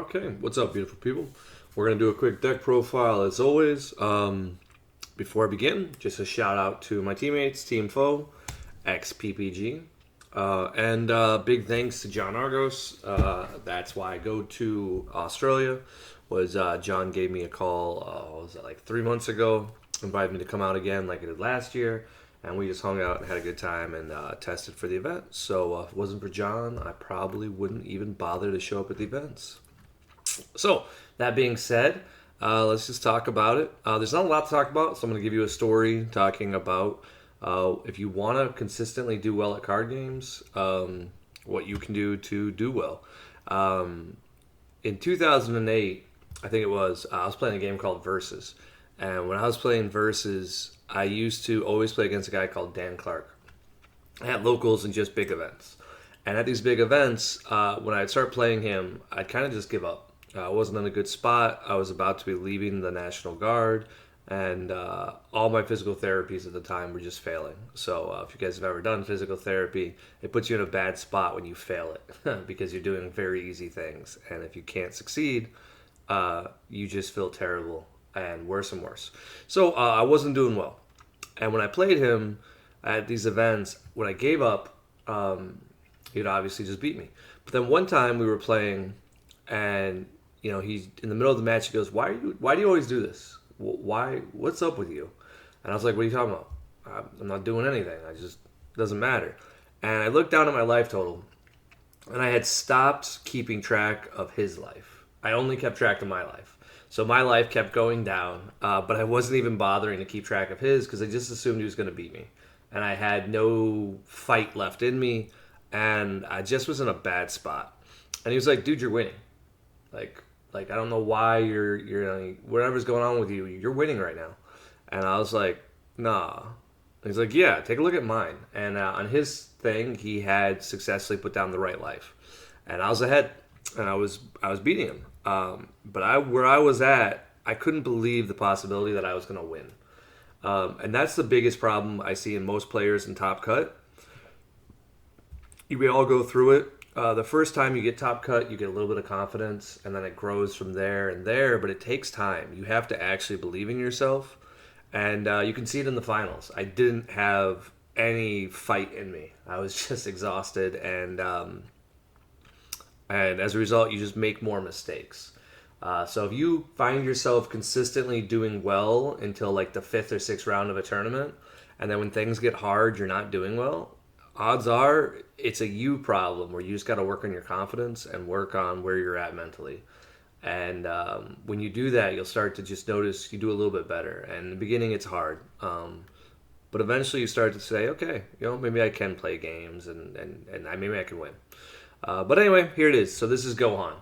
Okay, what's up, beautiful people? We're going to do a quick deck profile as always. Before I begin, just a shout out to my teammates, Team Foe, ex PPG. And big thanks to John Argos. That's why I go to Australia. John gave me a call, was it like 3 months ago, invited me to come out again like I did last year. And we just hung out and had a good time and tested for the event. So if it wasn't for John, I probably wouldn't even bother to show up at the events. So, that being said, let's just talk about it. There's not a lot to talk about, so I'm going to give you a story talking about if you want to consistently do well at card games, what you can do to do well. In 2008, I think it was, I was playing a game called Versus. And when I was playing Versus, I used to always play against a guy called Dan Clark at locals and just big events. And at these big events, when I'd start playing him, I'd kind of just give up. I wasn't in a good spot. I was about to be leaving the National Guard, and all my physical therapies at the time were just failing. So if you guys have ever done physical therapy, it puts you in a bad spot when you fail it because you're doing very easy things. And if you can't succeed, you just feel terrible and worse and worse. So I wasn't doing well. And when I played him at these events, when I gave up, he'd obviously just beat me. But then one time we were playing, and he's in the middle of the match. He goes, "Why do you always do this? Why? What's up with you?" And I was like, "What are you talking about? I'm not doing anything. It doesn't matter." And I looked down at my life total, and I had stopped keeping track of his life. I only kept track of my life. So my life kept going down, but I wasn't even bothering to keep track of his because I just assumed he was going to beat me. And I had no fight left in me, and I just was in a bad spot. And he was like, "Dude, you're winning. Like I don't know why you're whatever's going on with you, you're winning right now." And I was like, "Nah." And he's like, "Yeah, take a look at mine." And on his thing, he had successfully put down the right life, and I was ahead, and I was beating him. But where I was at, I couldn't believe the possibility that I was going to win. And that's the biggest problem I see in most players in Top Cut. We all go through it. The first time you get top cut, you get a little bit of confidence, and then it grows from there and there, but it takes time. You have to actually believe in yourself, and you can see it in the finals. I didn't have any fight in me. I was just exhausted, and as a result, you just make more mistakes. So if you find yourself consistently doing well until like the 5th or 6th round of a tournament, and then when things get hard, you're not doing well, odds are it's a you problem where you just got to work on your confidence and work on where you're at mentally. And when you do that, you'll start to just notice you do a little bit better. And in the beginning, it's hard. But eventually you start to say, okay, maybe I can play games and maybe I can win. But anyway, here it is. So this is Gohan.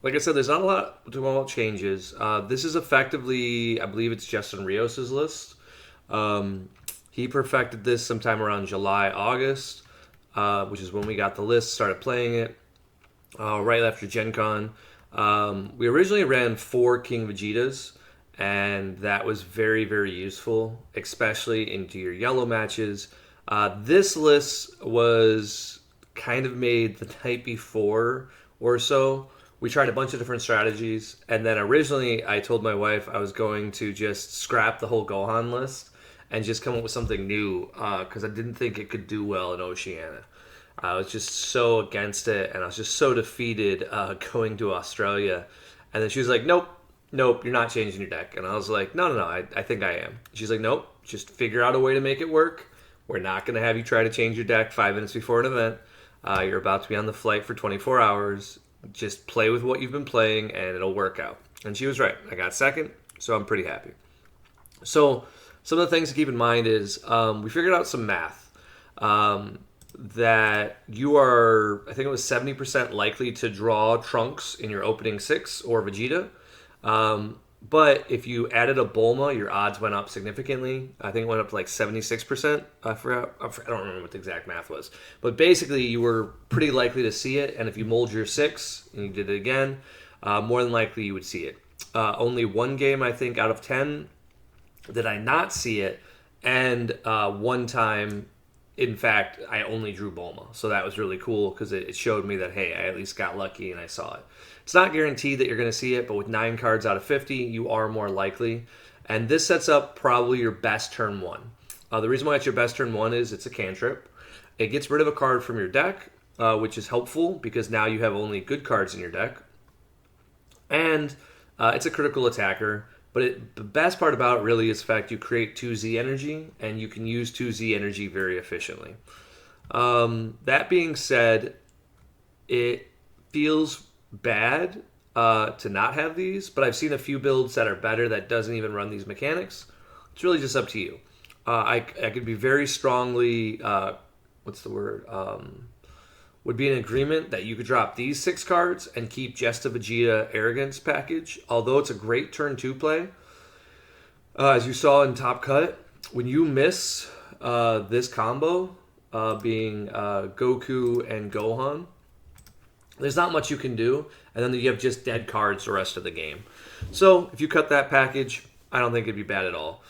Like I said, there's not a lot to about changes. This is effectively, I believe it's Justin Rios' list. He perfected this sometime around July, August, which is when we got the list, started playing it, right after Gen Con. We originally ran 4 King Vegetas, and that was very, very useful, especially into your yellow matches. This list was kind of made the night before or so. We tried a bunch of different strategies, and then originally I told my wife I was going to just scrap the whole Gohan list and just come up with something new, because I didn't think it could do well in Oceania. I was just so against it, and I was just so defeated going to Australia. And then she was like, nope, you're not changing your deck. And I was like, no, I think I am. She's like, nope, just figure out a way to make it work. We're not going to have you try to change your deck 5 minutes before an event. You're about to be on the flight for 24 hours. Just play with what you've been playing, and it'll work out. And she was right. I got second, so I'm pretty happy. So some of the things to keep in mind is we figured out some math that you are, I think it was 70% likely to draw Trunks in your opening 6 or Vegeta. But if you added a Bulma, your odds went up significantly. I think it went up to like 76%. I don't remember what the exact math was. But basically, you were pretty likely to see it. And if you mold your 6 and you did it again, more than likely you would see it. Only one game, I think, out of 10 did I not see it. And one time in fact, I only drew Bulma. So that was really cool because it showed me that, hey, I at least got lucky and I saw it. It's not guaranteed that you're going to see it, but with 9 cards out of 50, you are more likely. And this sets up probably your best turn 1. The reason why it's your best turn 1 is it's a cantrip. It gets rid of a card from your deck, which is helpful because now you have only good cards in your deck. And it's a critical attacker. But the best part about it really is the fact you create 2Z energy, and you can use 2Z energy very efficiently. That being said, it feels bad to not have these, but I've seen a few builds that are better that doesn't even run these mechanics. It's really just up to you. I could be very strongly, would be in agreement that you could drop these 6 cards and keep just a Vegeta Arrogance package. Although it's a great turn 2 play, as you saw in Top Cut, when you miss this combo, being Goku and Gohan, there's not much you can do, and then you have just dead cards the rest of the game. So if you cut that package, I don't think it'd be bad at all.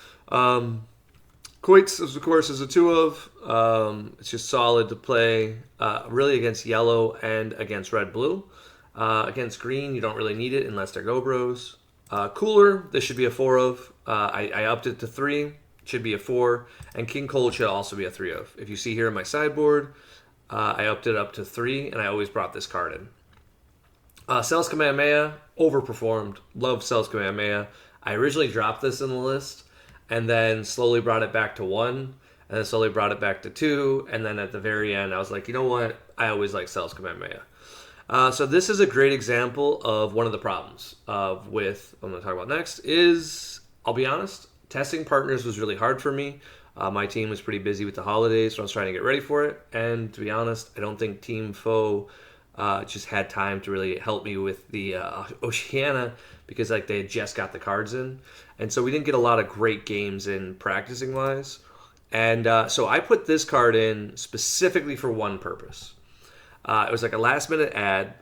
Quakes, of course, is a 2 of. It's just solid to play really against yellow and against red-blue. Against green, you don't really need it unless they're Go-Bros. Cooler, this should be a 4 of. I upped it to 3. It should be a 4. And King Cold should also be a 3 of. If you see here in my sideboard, I upped it up to 3, and I always brought this card in. Cells Kamehameha, overperformed. Love Cells Kamehameha. I originally dropped this in the list, and then slowly brought it back to 1, and then slowly brought it back to 2, and then at the very end, I was like, you know what? I always like Cells Kamehameha. So this is a great example of one of the problems with, I'm going to talk about next, is, I'll be honest, testing partners was really hard for me. My team was pretty busy with the holidays, so I was trying to get ready for it, and to be honest, I don't think Team Foe just had time to really help me with the Oceania, because like they had just got the cards in, and so we didn't get a lot of great games in practicing wise. And so I put this card in specifically for one purpose. It was like a last minute ad,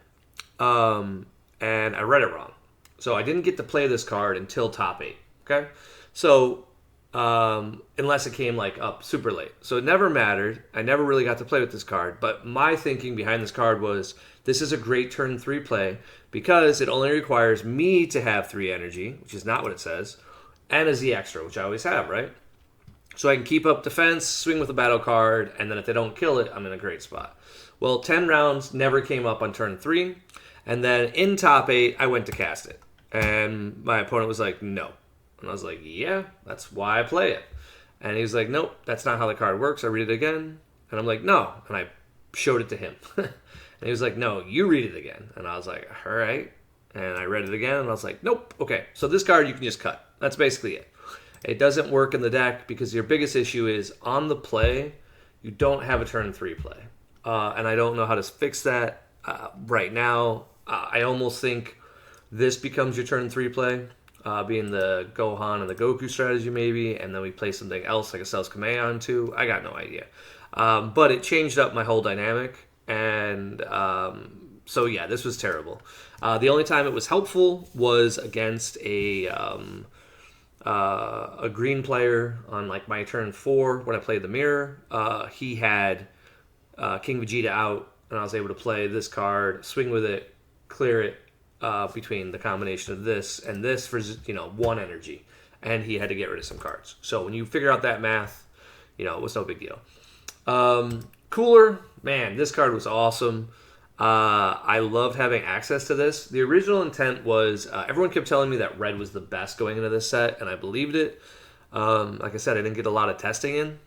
and I read it wrong, so I didn't get to play this card until top 8. Okay, so unless it came like up super late, so it never mattered. I never really got to play with this card, but my thinking behind this card was this is a great turn 3 play because it only requires me to have 3 energy, which is not what it says, and a Z extra, which I always have, right? So I can keep up defense, swing with a battle card, and then if they don't kill it, I'm in a great spot. Well, 10 rounds never came up on turn 3, and then in top 8, I went to cast it, and my opponent was like, no. And I was like, yeah, that's why I play it. And he was like, nope, that's not how the card works. I read it again. And I'm like, no. And I showed it to him. And he was like, no, you read it again. And I was like, all right. And I read it again, and I was like, nope, okay. So this card you can just cut. That's basically it. It doesn't work in the deck because your biggest issue is on the play, you don't have a turn 3 play. And I don't know how to fix that right now. I almost think this becomes your turn 3 play. Being the Gohan and the Goku strategy maybe, and then we play something else like a Cells Kamehameha on 2. I got no idea. But it changed up my whole dynamic, and so yeah, this was terrible. The only time it was helpful was against a green player on like my turn 4 when I played the mirror. He had King Vegeta out, and I was able to play this card, swing with it, clear it, between the combination of this and this for 1 energy, and he had to get rid of some cards. So when you figure out that math, it was no big deal. Cooler, man, this card was awesome. I loved having access to this. The original intent was everyone kept telling me that red was the best going into this set, and I believed it. Like I said, I didn't get a lot of testing in.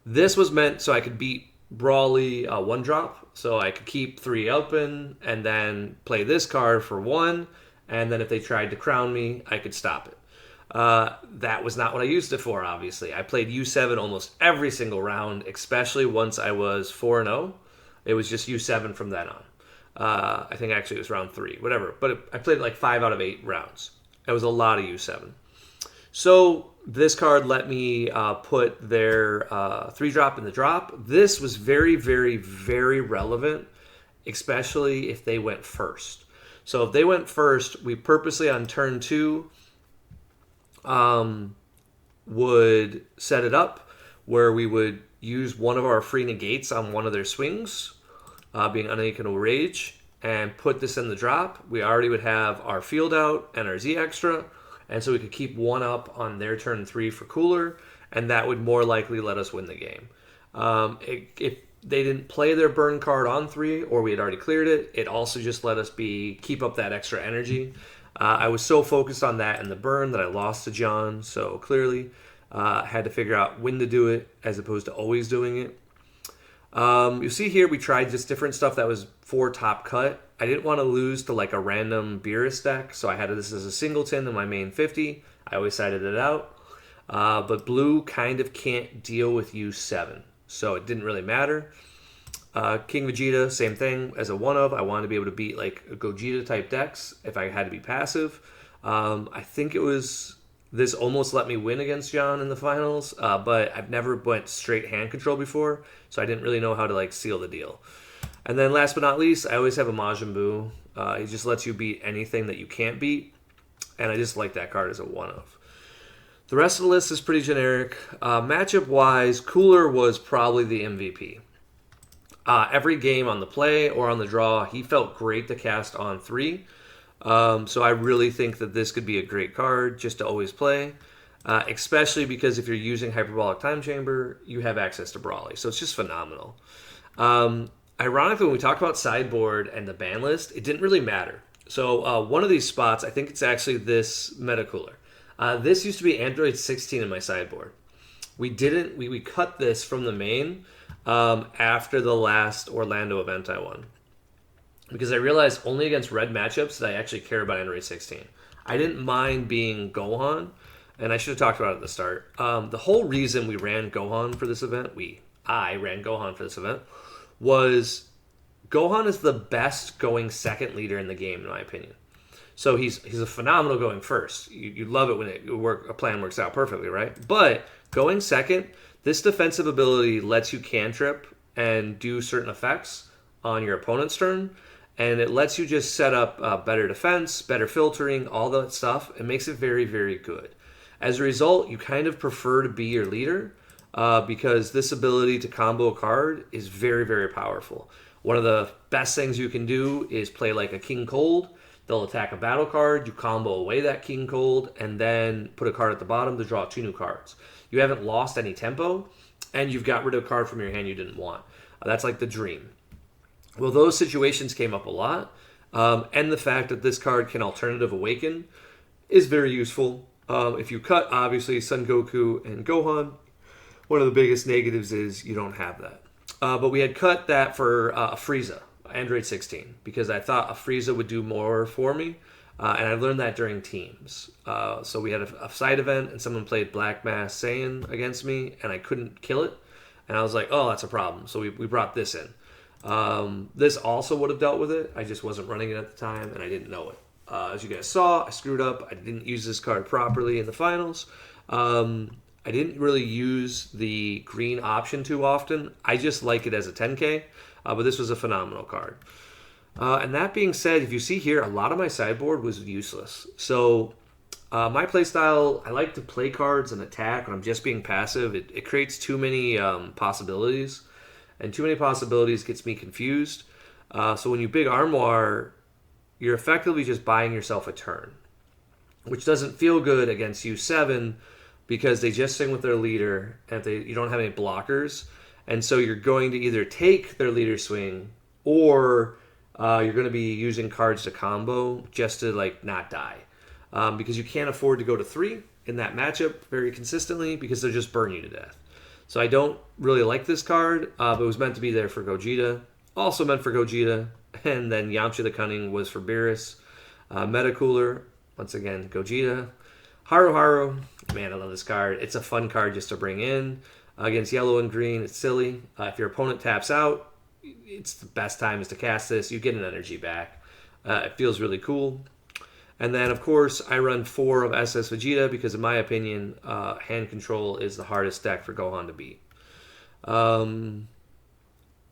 This was meant so I could beat Brawly 1-drop, so I could keep 3 open and then play this card for 1, and then if they tried to crown me, I could stop it. That was not what I used it for, obviously. I played U7 almost every single round, especially once I was 4-0. It was just U7 from then on. I think actually it was round 3, whatever. But I played like 5 out of 8 rounds. It was a lot of U7. So this card let me put their 3-drop in the drop. This was very, very, very relevant, especially if they went first. So if they went first, we purposely on turn 2 would set it up where we would use one of our free negates on one of their swings, being Unequal Rage, and put this in the drop. We already would have our field out and our Z extra, and so we could keep one up on their turn 3 for cooler, and that would more likely let us win the game. If they didn't play their burn card on 3, or we had already cleared it, it also just let us keep up that extra energy. I was so focused on that and the burn that I lost to John, so clearly had to figure out when to do it as opposed to always doing it. You see here we tried just different stuff that was for top cut. I didn't want to lose to like a random Beerus deck, so I had this as a singleton in my main 50. I always sided it out. But blue kind of can't deal with U7, so it didn't really matter. King Vegeta, same thing as a 1-of. I wanted to be able to beat like a Gogeta type decks if I had to be passive. I think this almost let me win against John in the finals, but I've never went straight hand control before, so I didn't really know how to like seal the deal. And then last but not least, I always have a Majin Buu. He just lets you beat anything that you can't beat, and I just like that card as a 1-of. The rest of the list is pretty generic. Matchup-wise, Cooler was probably the MVP. Every game on the play or on the draw, he felt great to cast on 3. So I really think that this could be a great card just to always play, especially because if you're using Hyperbolic Time Chamber, you have access to Brawly. So it's just phenomenal. Ironically, when we talk about Sideboard and the ban list, it didn't really matter. So one of these spots, I think it's actually this Meta Cooler. This used to be Android 16 in my Sideboard. We cut this from the main after the last Orlando event I won, because I realized only against red matchups that I actually care about Android 16. I didn't mind being Gohan, and I should have talked about it at the start. The whole reason we ran Gohan for this event, I ran Gohan for this event, was Gohan is the best going second leader in the game, in my opinion. So he's a phenomenal going first. You love it when a plan works out perfectly, right? But going second, this defensive ability lets you cantrip and do certain effects on your opponent's turn, and it lets you just set up better defense, better filtering, all that stuff. It makes it very, very good. As a result, you kind of prefer to be your leader because this ability to combo a card is very, very powerful. One of the best things you can do is play like a King Cold. They'll attack a battle card, you combo away that King Cold, and then put a card at the bottom to draw 2 new cards. You haven't lost any tempo, and you've got rid of a card from your hand you didn't want. That's like the dream. Well, those situations came up a lot, and the fact that this card can alternative awaken is very useful. If you cut, obviously, Son Goku and Gohan, one of the biggest negatives is you don't have that. But we had cut that for a Frieza, Android 16, because I thought a Frieza would do more for me, and I learned that during teams. So we had a side event, and someone played Black Mass Saiyan against me, and I couldn't kill it, and I was like, oh, that's a problem. So we brought this in. This also would have dealt with it. I just wasn't running it at the time, and I didn't know it. As you guys saw, I screwed up. I didn't use this card properly in the finals. I didn't really use the green option too often. I just like it as a 10K, but this was a phenomenal card. And that being said, if you see here, a lot of my sideboard was useless. So my playstyle, I like to play cards and attack when I'm just being passive. It creates too many possibilities, and too many possibilities gets me confused. So when you big Armoire, you're effectively just buying yourself a turn, which doesn't feel good against U7 because they just sing with their leader and you don't have any blockers. And so you're going to either take their leader swing or you're going to be using cards to combo just to like not die. Because you can't afford to go to 3 in that matchup very consistently because they'll just burn you to death. So I don't really like this card, but it was meant to be there for Gogeta. Also meant for Gogeta. And then Yamcha the Cunning was for Beerus. Meta Cooler, once again, Gogeta. Haru, man, I love this card. It's a fun card just to bring in. Against yellow and green, it's silly. If your opponent taps out, it's the best time is to cast this. You get an energy back. It feels really cool. And then, of course, I run 4 of SS Vegeta because, in my opinion, hand control is the hardest deck for Gohan to beat.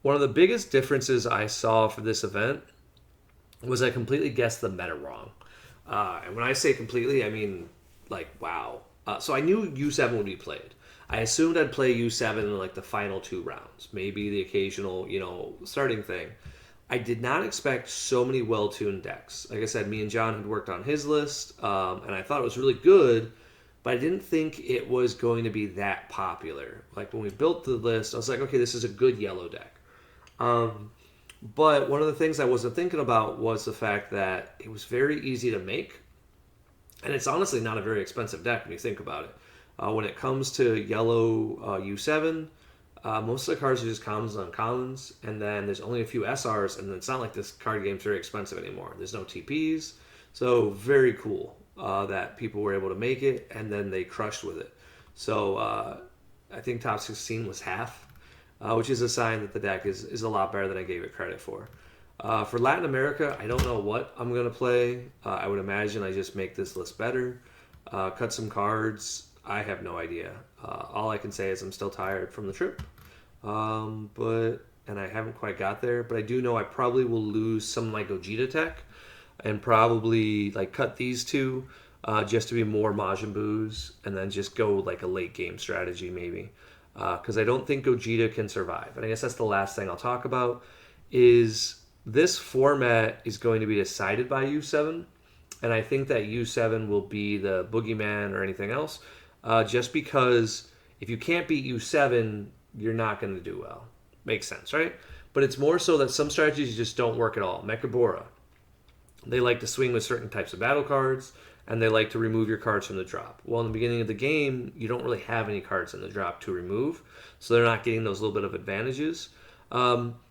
One of the biggest differences I saw for this event was I completely guessed the meta wrong. And when I say completely, I mean, like, wow. So I knew U7 would be played. I assumed I'd play U7 in like the final 2 rounds, maybe the occasional, starting thing. I did not expect so many well-tuned decks. Like I said, me and John had worked on his list, and I thought it was really good, but I didn't think it was going to be that popular. Like when we built the list, I was like, okay, this is a good yellow deck. But one of the things I wasn't thinking about was the fact that it was very easy to make, and it's honestly not a very expensive deck when you think about it. When it comes to yellow U7, most of the cards are just commons and uncommons, and then there's only a few SRs, and it's not like this card game's very expensive anymore. There's no TPs, so very cool that people were able to make it, and then they crushed with it. So I think top 16 was half, which is a sign that the deck is a lot better than I gave it credit for. For Latin America, I don't know what I'm going to play. I would imagine I just make this list better, cut some cards. I have no idea. All I can say is I'm still tired from the trip, and I haven't quite got there. But I do know I probably will lose some of my Gogeta tech, and probably like cut these two just to be more Majin Boos, and then just go like a late game strategy maybe, because I don't think Gogeta can survive. And I guess that's the last thing I'll talk about. Is this format is going to be decided by U7, and I think that U7 will be the boogeyman or anything else. Just because if you can't beat U7, you're not going to do well. Makes sense, right? But it's more so that some strategies just don't work at all. Mechabora, they like to swing with certain types of battle cards, and they like to remove your cards from the drop. Well, in the beginning of the game, you don't really have any cards in the drop to remove, so they're not getting those little bit of advantages.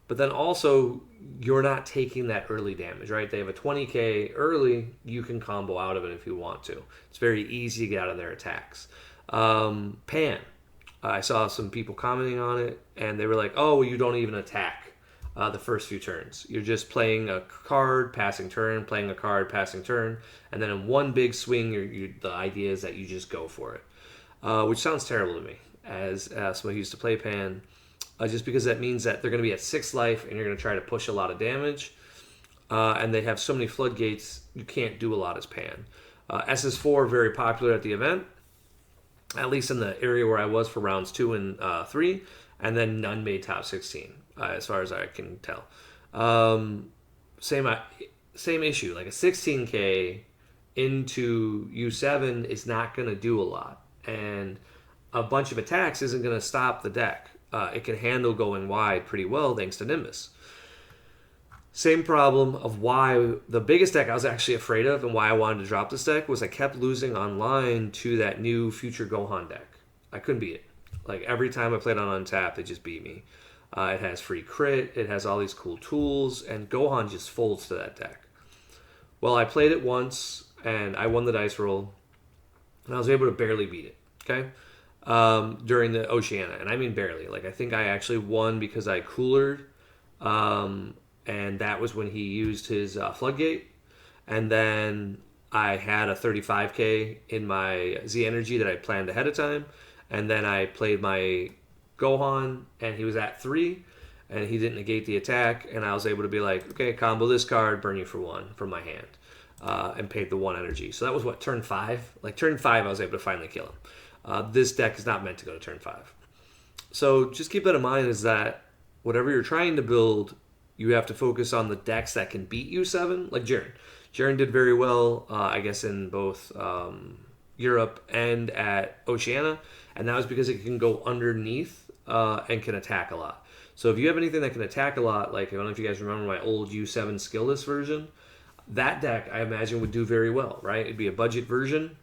But then also, you're not taking that early damage, right? They have a 20k early. You can combo out of it if you want to. It's very easy to get out of their attacks. Pan. I saw some people commenting on it, and they were like, oh, you don't even attack the first few turns. You're just playing a card, passing turn, playing a card, passing turn, and then in one big swing, the idea is that you just go for it, which sounds terrible to me as somebody who used to play Pan. Just because that means that they're going to be at 6 life and you're going to try to push a lot of damage. And they have so many floodgates, you can't do a lot as Pan. SS4, very popular at the event, at least in the area where I was for rounds 2 and 3. And then none made top 16, as far as I can tell. Same issue. Like a 16k into U7 is not going to do a lot. And a bunch of attacks isn't going to stop the deck. It can handle going wide pretty well thanks to Nimbus. Same problem of why the biggest deck I was actually afraid of and why I wanted to drop this deck was I kept losing online to that new future Gohan deck. I couldn't beat it. Like every time I played on Untapped, it just beat me. It has free crit, it has all these cool tools, and Gohan just folds to that deck. Well, I played it once and I won the dice roll, and I was able to barely beat it. Okay. During the Oceania, and I mean barely. Like I think I actually won because I coolered, and that was when he used his floodgate, and then I had a 35k in my Z energy that I planned ahead of time, and then I played my Gohan, and he was at 3, and he didn't negate the attack, and I was able to be like, okay, combo this card, burn you for 1 from my hand, and paid the 1 energy. So that was what, turn 5? Like turn 5, I was able to finally kill him. This deck is not meant to go to turn 5. So just keep that in mind, is that whatever you're trying to build, you have to focus on the decks that can beat U7, like Jiren. Jiren did very well, I guess, in both Europe and at Oceania, and that was because it can go underneath and can attack a lot. So if you have anything that can attack a lot, like I don't know if you guys remember my old U7 skillless version, that deck I imagine would do very well, right? It'd be a budget version.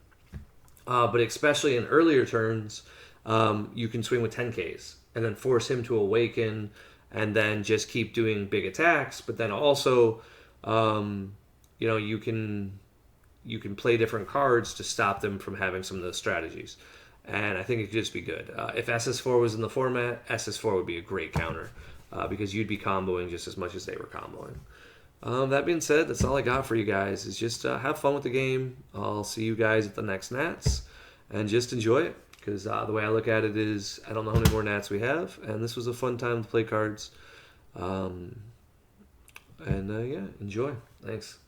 But especially in earlier turns, you can swing with 10Ks and then force him to awaken and then just keep doing big attacks. But then also, you can play different cards to stop them from having some of those strategies. And I think it could just be good. If SS4 was in the format, SS4 would be a great counter because you'd be comboing just as much as they were comboing. That being said, that's all I got for you guys. Is just have fun with the game. I'll see you guys at the next Nats, and just enjoy it. Because the way I look at it is, I don't know how many more Nats we have, and this was a fun time to play cards. Yeah, enjoy. Thanks.